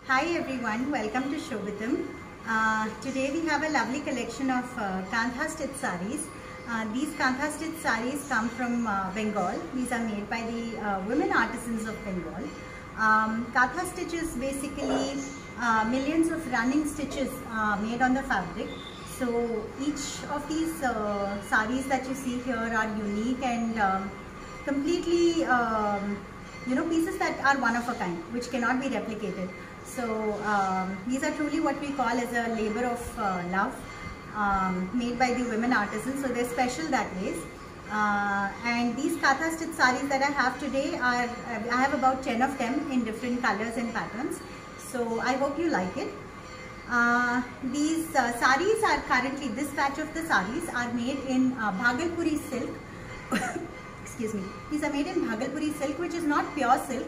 Hi everyone, welcome to Shobitam. Today we have a lovely collection of Kantha stitched sarees. These Kantha stitched sarees come from Bengal. These are made by the women artisans of Bengal. Kantha stitch is basically millions of running stitches made on the fabric. So each of these sarees that you see here are unique and completely pieces that are one of a kind, which cannot be replicated. So these are truly what we call as a labor of love, made by the women artisans. So they're special that way. And these Kantha stitched sarees that I have today I have about 10 of them in different colors and patterns. So I hope you like it. These sarees are currently, this batch of the sarees are made in Bhagalpuri silk. Excuse me. These are made in Bhagalpuri silk, which is not pure silk.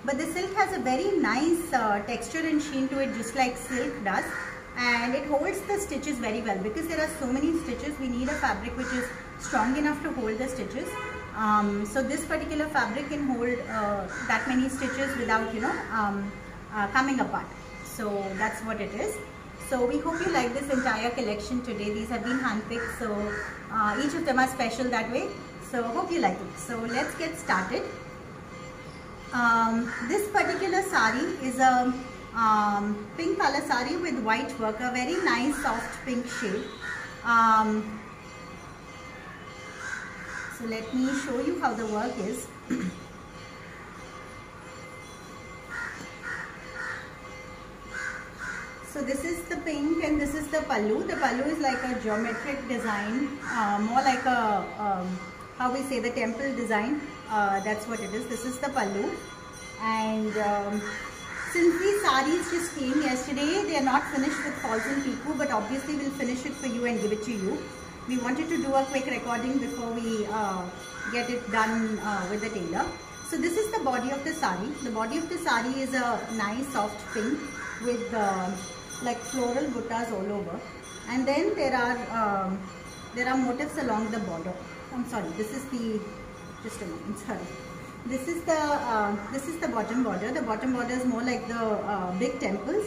But the silk has a very nice texture and sheen to it, just like silk does, and it holds the stitches very well. Because there are so many stitches, we need a fabric which is strong enough to hold the stitches. So this particular fabric can hold that many stitches without coming apart. So that's what it is. So we hope you like this entire collection today. These have been handpicked, so each of them are special that way. So hope you like it. So let's get started. This particular saree is a pink color saree with white work, a very nice soft pink shade. So let me show you how the work is. So this is the pink and this is the pallu. The pallu is like a geometric design, more like a how we say, the temple design. That's what it is. This is the pallu, and since these sarees just came yesterday, they are not finished with falls and pico, but obviously we'll finish it for you and give it to you. We wanted to do a quick recording before we get it done with the tailor. So this is the body of the saree. The body of the saree is a nice soft pink with like floral buttas all over, and then there are motifs along the border. I'm sorry, this is the, just a moment, sorry. This is the bottom border. The bottom border is more like the big temples,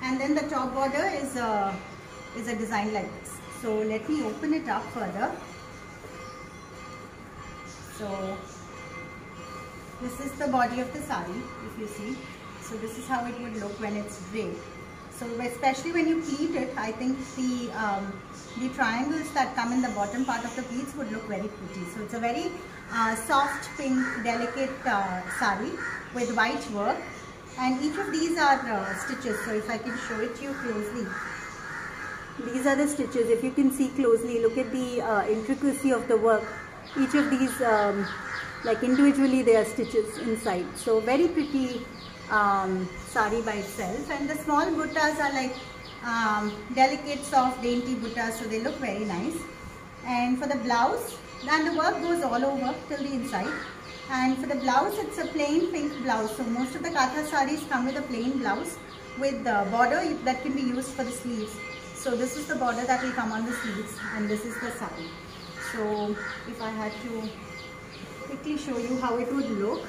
and then the top border is a design like this. So let me open it up further. So this is the body of the saree, if you see. So this is how it would look when it's draped. So especially when you pleat it, I think the triangles that come in the bottom part of the pleats would look very pretty. So it's a very soft pink delicate saree with white work, and each of these are stitches. So if I can show it to you closely, these are the stitches. If you can see closely, look at the intricacy of the work. Each of these, like individually, they are stitches inside. So very pretty saree by itself, and the small buttas are like delicate soft dainty buttas, so they look very nice. And for the blouse, and the work goes all over till the inside, and for the blouse it's a plain pink blouse. So most of the Kantha sarees come with a plain blouse with the border that can be used for the sleeves. So this is the border that will come on the sleeves, and this is the saree. So if I had to quickly show you how it would look,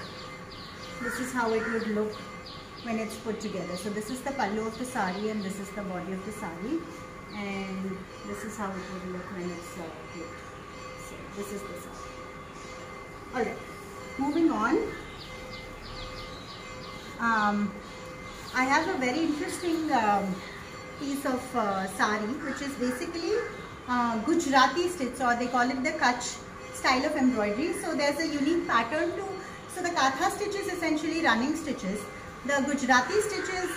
this is how it would look when it's put together. So this is the pallu of the saree, and this is the body of the saree, and this is how it would look when it's draped. So this is the saree. Alright, moving on. I have a very interesting piece of saree, which is basically Gujarati stitch, or they call it the Kutch style of embroidery. So there's a unique pattern to. So the Kantha stitch is essentially running stitches. The Gujarati stitch is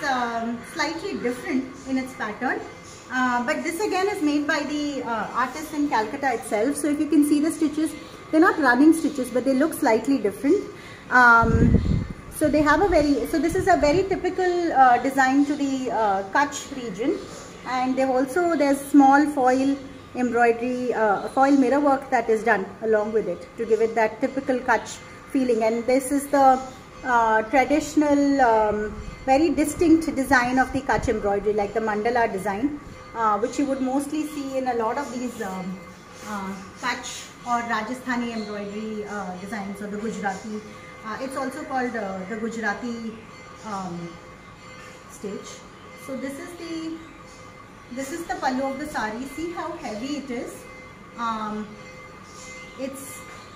slightly different in its pattern, but this again is made by the artist in Calcutta itself. So if you can see the stitches, they're not running stitches, but they look slightly different. So they have so this is a very typical design to the Kutch region, and there's small foil embroidery, foil mirror work that is done along with it to give it that typical Kutch feeling. And this is the traditional, very distinct design of the Kutch embroidery, like the mandala design, which you would mostly see in a lot of these Kutch or Rajasthani embroidery designs, or the Gujarati. It's also called the Gujarati stitch. So this is the pallu of the sari. See how heavy it is.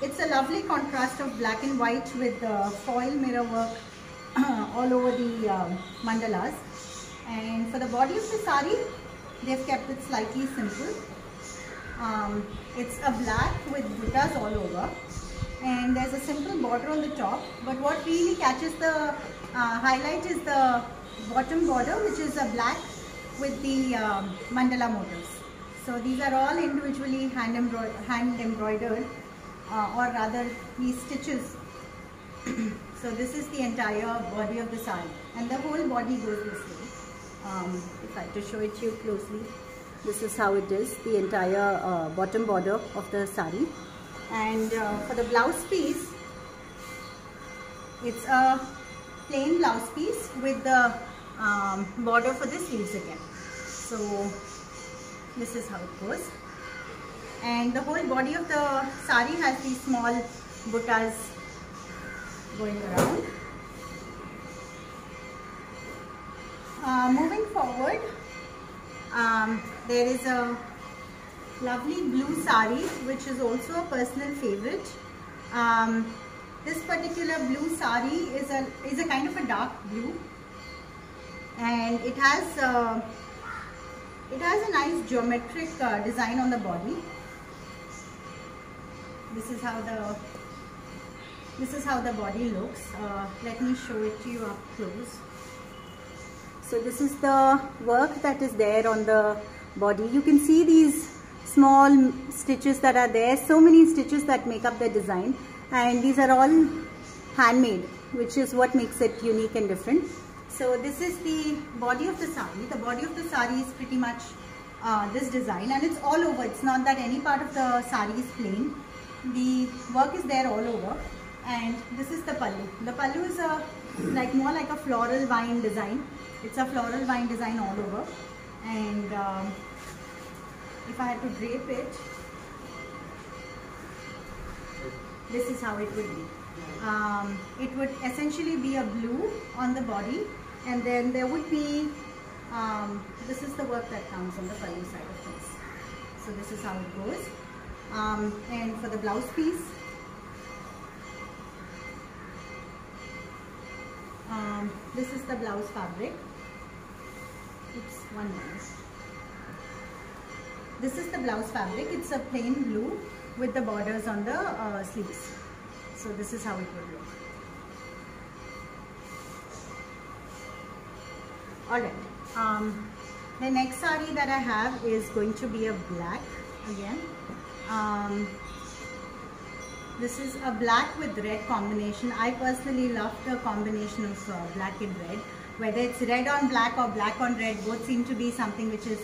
It's a lovely contrast of black and white with foil mirror work all over the mandalas. And for the body of the sari, they've kept it slightly simple. It's a black with buttas all over, and there's a simple border on the top. But what really catches the highlight is the bottom border, which is a black with the mandala motifs. So these are all individually hand embroidered, or rather these stitches. So this is the entire body of the sari, and the whole body goes this way. If I had to show it to you closely, this is how it is, the entire bottom border of the sari. And for the blouse piece, it's a plain blouse piece with the border for the sleeves again. So this is how it goes. And the whole body of the sari has these small buttas going around. Moving forward, there is a lovely blue sari which is also a personal favorite. This particular blue sari is a kind of a dark blue, and it has a nice geometric design on the body. This is how the body looks. Let me show it to you up close. So this is the work that is there on the body. You can see these small stitches that are there, so many stitches that make up the design, and these are all handmade, which is what makes it unique and different. So this is the body of the sari. The body of the sari is pretty much this design, and it's all over. It's not that any part of the sari is plain. The work is there all over. And this is the pallu. The pallu is more like a floral vine design. It's a floral vine design all over. And if I had to drape it, this is how it would be. It would essentially be a blue on the body, and then there would be, this is the work that comes on the pallu side of things. So this is how it goes. And for the blouse piece, this is the blouse fabric. It's one minute. This is the blouse fabric. It's a plain blue with the borders on the sleeves. So this is how it would look. Alright. The next sari that I have is going to be a black again. This is a black with red combination. I personally love the combination of black and red. Whether it's red on black or black on red, both seem to be something which is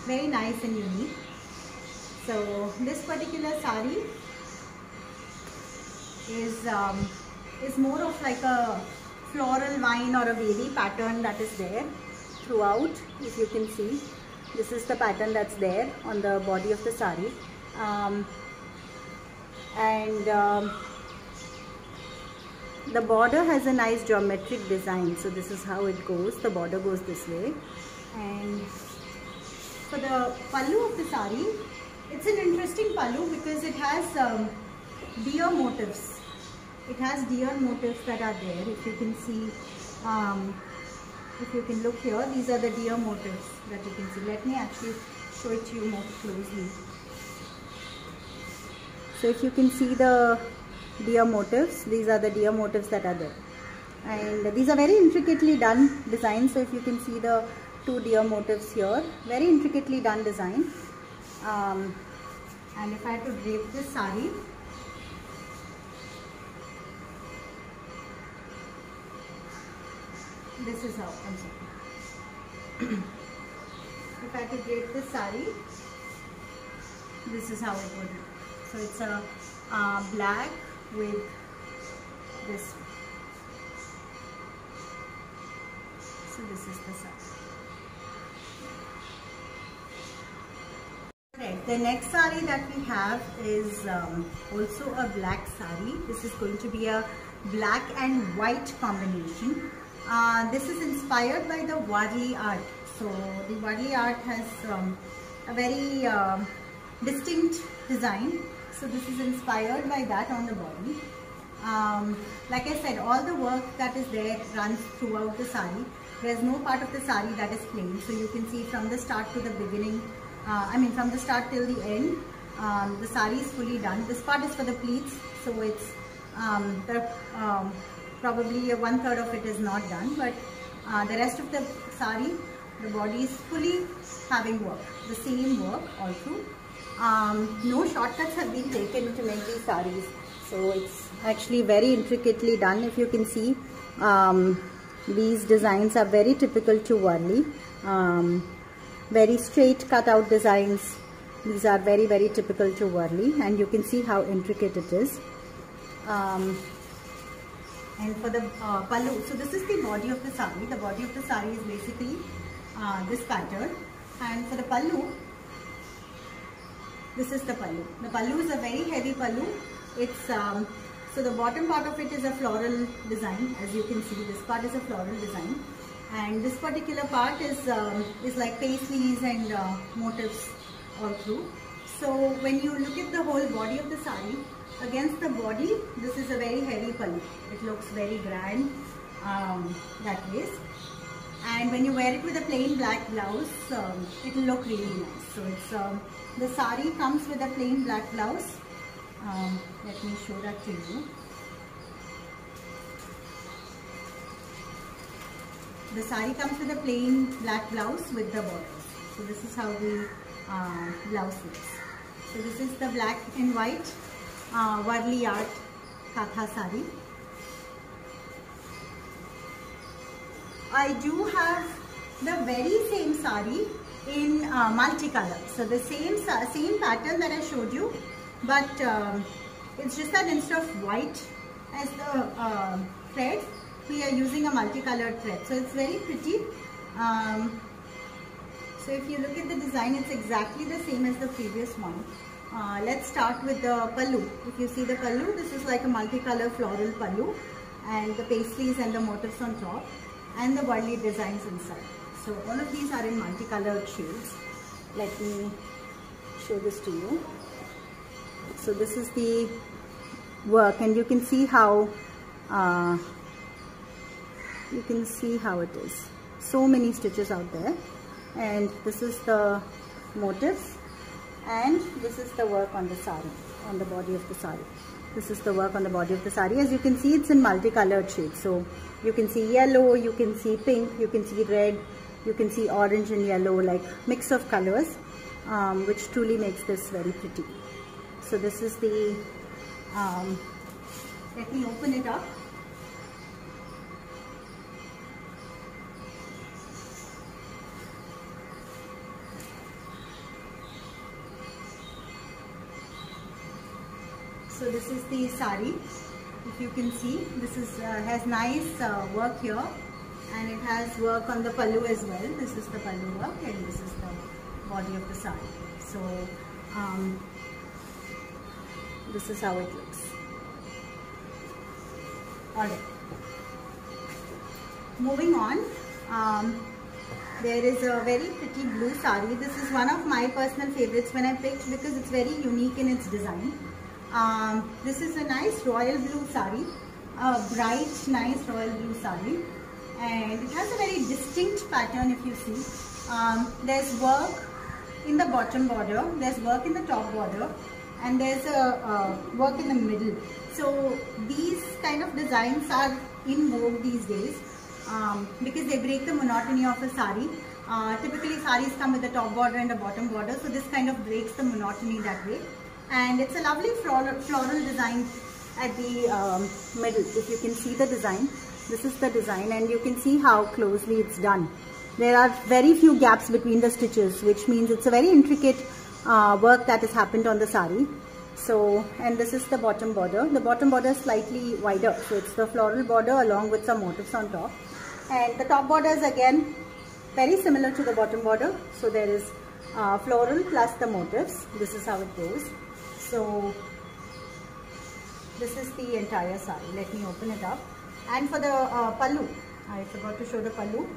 very nice and unique. So this particular sari is more of like a floral vine or a wavy pattern that is there throughout. If you can see, this is the pattern that's there on the body of the sari. The border has a nice geometric design. So this is how it goes. The border goes this way. And for the pallu of the sari, it's an interesting pallu because it has deer motifs. It has deer motifs that are there. If you can see, if you can look here, these are the deer motifs that you can see. Let me actually show it to you more closely. So if you can see the deer motifs, these are the deer motifs that are there. And these are very intricately done designs. So if you can see the two deer motifs here, very intricately done design. And if I had to drape this sari, this is how, I'm sorry. If I had to drape this sari, this is how it would look. So it's a black with this. So this is the sari. Right. The next sari that we have is also a black sari. This is going to be a black and white combination. This is inspired by the Warli art. So the Warli art has a very distinct design. So this is inspired by that on the body. Like I said, all the work that is there runs throughout the sari. There's no part of the sari that is plain. So you can see from the start to the beginning, from the start till the end, the sari is fully done. This part is for the pleats, so it's probably 1/3 of it is not done, but the rest of the sari, the body is fully having work, the same work all through. No shortcuts have been taken to make these saris, so it's actually very intricately done. If you can see, these designs are very typical to Warli, very straight cut out designs. These are very, very typical to Warli, and you can see how intricate it is. And for the pallu, so this is the body of the sari. The body of the sari is basically this pattern, and for the pallu, this is the pallu. The pallu is a very heavy pallu. It's so the bottom part of it is a floral design. As you can see, this part is a floral design, and this particular part is like paisleys and motifs all through. So when you look at the whole body of the sari, against the body, this is a very heavy pallu. It looks very grand that way. And when you wear it with a plain black blouse, it will look really nice. So it's the sari comes with a plain black blouse. Let me show that to you. The sari comes with a plain black blouse with the borders. So this is how the blouse looks. So this is the black and white Warli art Kantha sari. I do have the very same sari in multicolor. So the same pattern that I showed you, but it's just that instead of white as the thread, we are using a multicolored thread. So it's very pretty. So if you look at the design, it's exactly the same as the previous one. Let's start with the pallu. If you see the pallu, this is like a multicolor floral pallu, and the paisleys and the motifs on top, and the Warli designs inside. So all of these are in multicolored shades. Let me show this to you. So this is the work, and you can see how it is. So many stitches out there, and this is the motifs, and this is the work on the sari, on the body of the sari. This is the work on the body of the sari. As you can see, it's in multicolored shades. So you can see yellow, you can see pink, you can see red, you can see orange and yellow, like mix of colors, which truly makes this very pretty. So this is the, let me open it up. So this is the sari. If you can see, this is has nice work here, and it has work on the pallu as well. This is the pallu work, and this is the body of the sari. So this is how it looks. Alright, moving on, there is a very pretty blue sari. This is one of my personal favorites when I picked, because it's very unique in its design. This is a nice royal blue sari, a bright, nice royal blue sari, and it has a very distinct pattern. If you see, there's work in the bottom border, there's work in the top border, and there's a work in the middle. So these kind of designs are in vogue these days, because they break the monotony of a sari. Typically saris come with a top border and a bottom border, so this kind of breaks the monotony that way. And it's a lovely floral design at the middle. If you can see the design, this is the design, and you can see how closely it's done. There are very few gaps between the stitches, which means it's a very intricate work that has happened on the sari. So, and this is the bottom border. The bottom border is slightly wider, so it's the floral border along with some motifs on top. And the top border is again very similar to the bottom border. So there is floral plus the motifs. This is how it goes. So this is the entire sari. Let me open it up. And for the pallu, I forgot to show the pallu.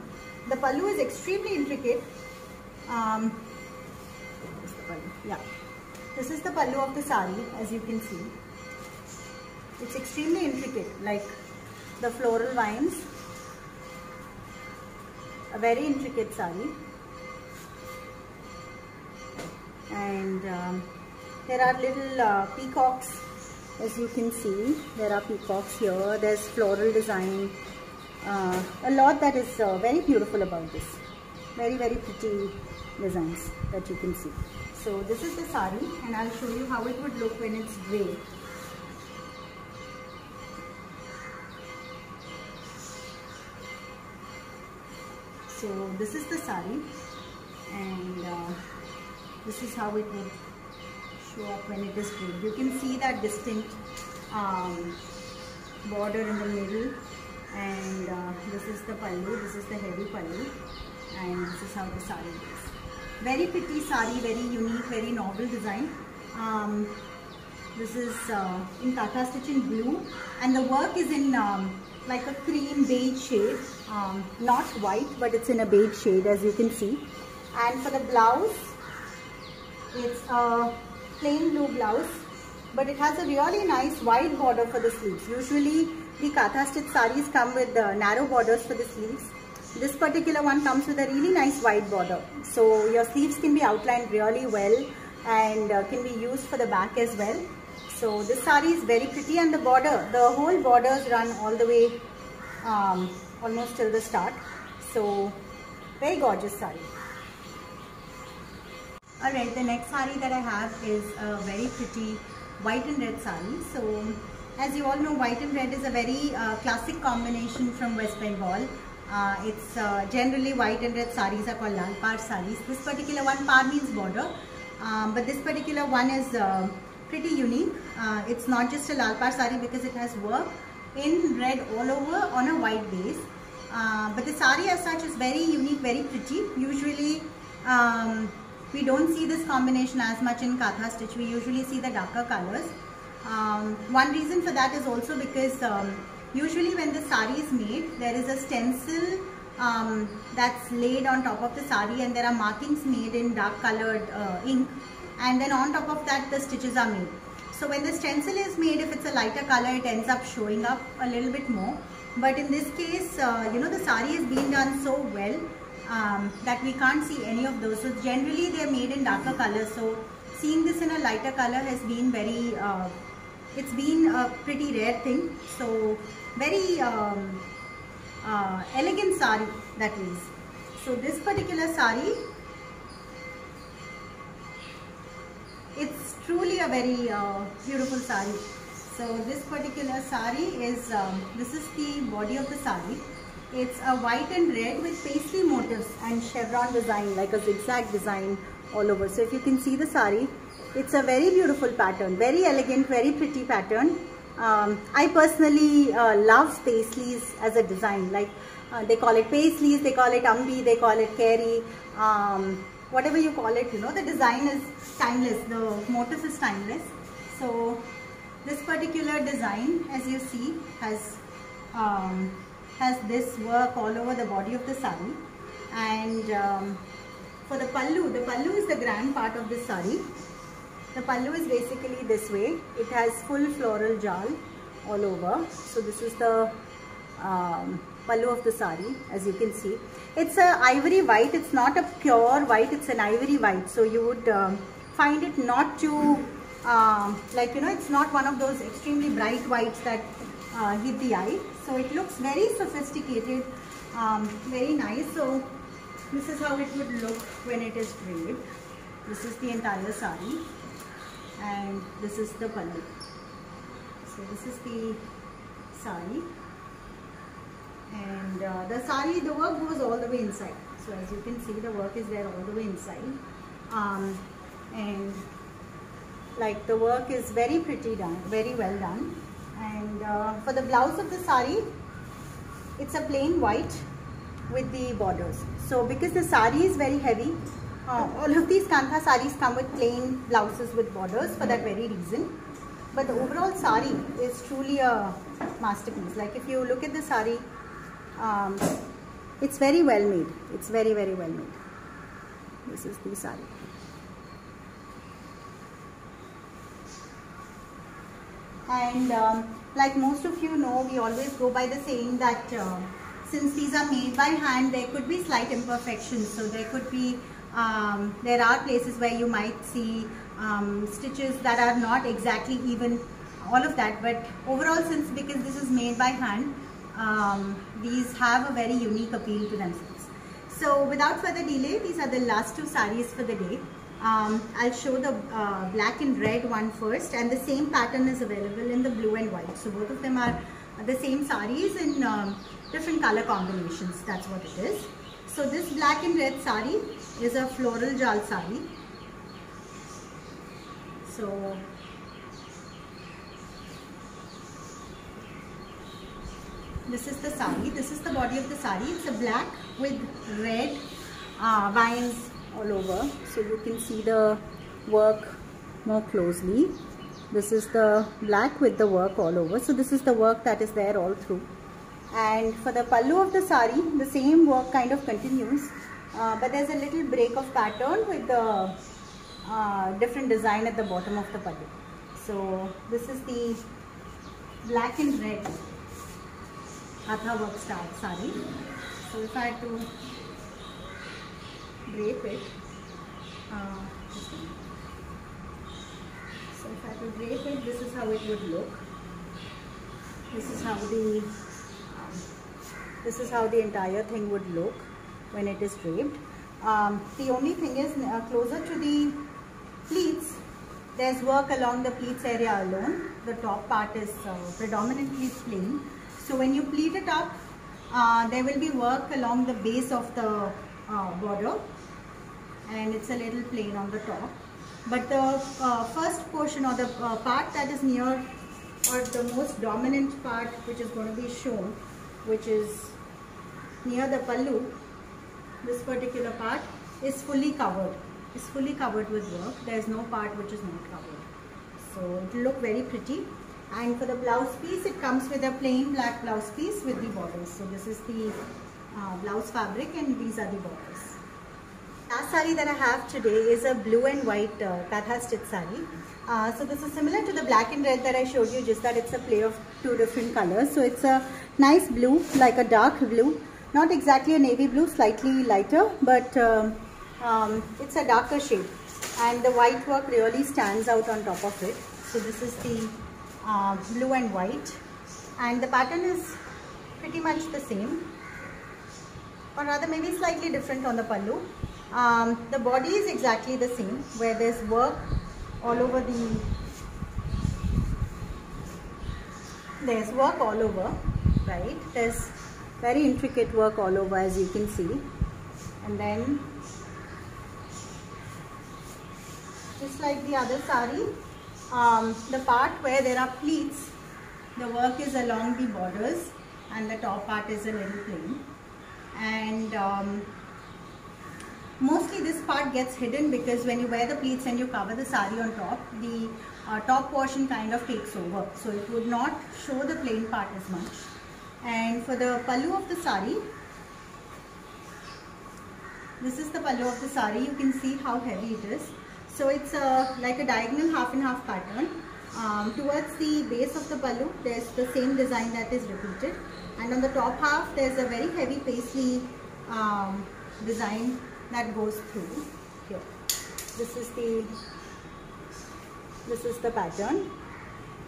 The pallu is extremely intricate. Where's the pallu? Yeah. This is the pallu of the sari, as you can see. It's extremely intricate, like the floral vines. A very intricate sari. And there are little peacocks, as you can see. There are peacocks here. There's floral design. A lot that is very beautiful about this. Very, very pretty designs that you can see. So this is the sari, and I'll show you how it would look when it's draped. So this is the sari, and this is how it would show up when it is draped. You can see that distinct border in the middle, and this is the pallu, this is the heavy pallu, and this is how the sari is. Very pretty sari, very unique, very novel design. This is in Kantha stitch in blue, and the work is in like a cream beige shade, not white, but it's in a beige shade, as you can see. And for the blouse, it's a plain blue blouse, but it has a really nice wide border for the sleeves. Usually the Kantha stitch saris come with narrow borders for the sleeves. This particular one comes with a really nice wide border, so your sleeves can be outlined really well and can be used for the back as well. So this sari is very pretty, and the border, the whole borders run all the way almost till the start. So very gorgeous sari. Alright, the next sari that I have is a very pretty white and red sari. So as you all know, white and red is a very classic combination from West Bengal. It's generally white and red saris are called lal par saris. This particular one, par means border, but this particular one is pretty unique. It's not just a lal par sari because it has work in red all over on a white base. But the sari as such is very unique, very pretty. Usually we don't see this combination as much in Kantha stitch. We usually see the darker colors. One reason for that is also because usually when the sari is made, there is a stencil that's laid on top of the sari, and there are markings made in dark colored ink, and then on top of that the stitches are made. So when the stencil is made, if it's a lighter color, it ends up showing up a little bit more. But in this case, you know, the sari is being done so well that we can't see any of those. So generally they are made in darker colors. So seeing this in a lighter color has been very, it's been a pretty rare thing. So very elegant sari, that is. So this particular sari, it's truly a very beautiful sari. So this particular sari is, this is the body of the sari. It's a white and red with paisley motifs and chevron design, like a zigzag design all over. So if you can see the sari, it's a very beautiful pattern, very elegant, very pretty pattern. I personally love paisleys as a design, like they call it paisleys, they call it ambi, they call it keri, whatever you call it, you know, the design is timeless, the motif is timeless. So this particular design, as you see, has this work all over the body of the sari. And for the pallu is the grand part of this sari. The pallu is basically this way. It has full floral jal all over. So this is the pallu of the sari, as you can see. It's a ivory white. It's not a pure white. It's an ivory white. So you would find it not too, like, you know, it's not one of those extremely bright whites that hit the eye. So it looks very sophisticated, very nice. So this is how it would look when it is draped. This is the entire sari. And this is the pallu. So this is the sari, and the sari, the work goes all the way inside. So as you can see, the work is there all the way inside, and like the work is very pretty done, very well done. And for the blouse of the sari, it's a plain white with the borders. So because the sari is very heavy, all of these Kantha saris come with plain blouses with borders for that very reason. But the overall sari is truly a masterpiece. Like if you look at the sari, It's very well made. It's very, very well made. This is the sari. And like most of you know, we always go by the saying that since these are made by hand, there could be slight imperfections. So there could be, there are places where you might see stitches that are not exactly even, all of that. But overall, because this is made by hand, these have a very unique appeal to themselves. So without further delay, these are the last two sarees for the day. I'll show the black and red one first, and the same pattern is available in the blue and white. So both of them are the same sarees in different color combinations. That's what it is. So this black and red saree is a floral jal saree. So this is the saree. This is the body of the saree. It's a black with red vines all over, so you can see the work more closely. This is the black with the work all over, so this is the work that is there all through. And for the pallu of the sari, the same work kind of continues, but there's a little break of pattern with the different design at the bottom of the pallu. So this is the black and red Kantha work sari. So if I had to drape it, so if I could drape it, this is how it would look. This is how the entire thing would look when it is draped. The only thing is, closer to the pleats, there's work along the pleats area alone. The top part is predominantly plain. So when you pleat it up, there will be work along the base of the border, and it's a little plain on the top. But the first portion, or the part that is near, or the most dominant part which is going to be shown, which is near the pallu, this particular part is fully covered. It's fully covered with work. There is no part which is not covered. So it will look very pretty. And for the blouse piece, it comes with a plain black blouse piece with the borders. So this is the blouse fabric, and these are the borders. Last saree that I have today is a blue and white Kantha stitched saree. So this is similar to the black and red that I showed you, just that it's a play of two different colors. So it's a nice blue, like a dark blue, not exactly a navy blue, slightly lighter, but it's a darker shade, and the white work really stands out on top of it. So this is the blue and white, and the pattern is pretty much the same, or rather maybe slightly different on the pallu. The body is exactly the same, where there's work all over the, there's work all over, right? There's very intricate work all over, as you can see. And then, just like the other saree, the part where there are pleats, the work is along the borders, and the top part is a little plain. And mostly this part gets hidden, because when you wear the pleats and you cover the saree on top, the top portion kind of takes over, so it would not show the plain part as much. And for the pallu of the saree, this is the pallu of the saree. You can see how heavy it is. So it's like a diagonal half and half pattern. Towards the base of the pallu, there's the same design that is repeated, and on the top half there's a very heavy paisley design that goes through here. This is the pattern,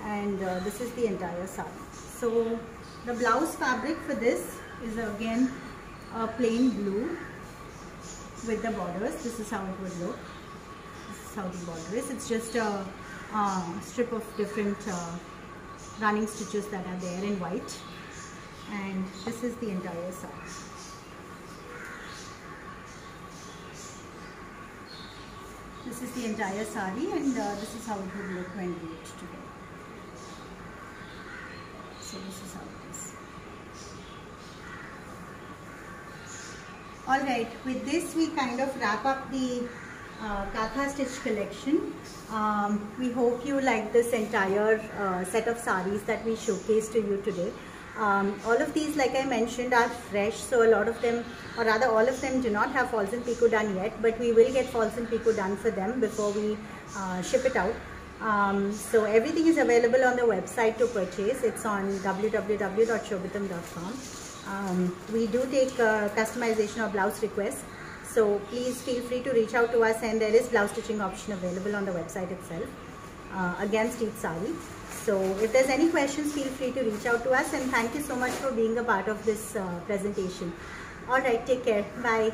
and this is the entire saree. So the blouse fabric for this is again a plain blue with the borders. This is how it would look. This is how the border is. It's just a strip of different running stitches that are there in white, and this is the entire saree. This is the entire saree, and this is how it would look when draped together. So this is how it is. Alright, with this we kind of wrap up the Kantha Stitched collection. We hope you like this entire set of sarees that we showcased to you today. All of these, like I mentioned, are fresh, so a lot of them, or rather all of them, do not have false and picot done yet, but we will get false and picot done for them before we ship it out. So everything is available on the website to purchase. It's on www.shobitam.com. We do take customization of blouse requests, so please feel free to reach out to us, and there is blouse stitching option available on the website itself against each sari. So if there's any questions, feel free to reach out to us, and thank you so much for being a part of this presentation. Alright, take care. Bye.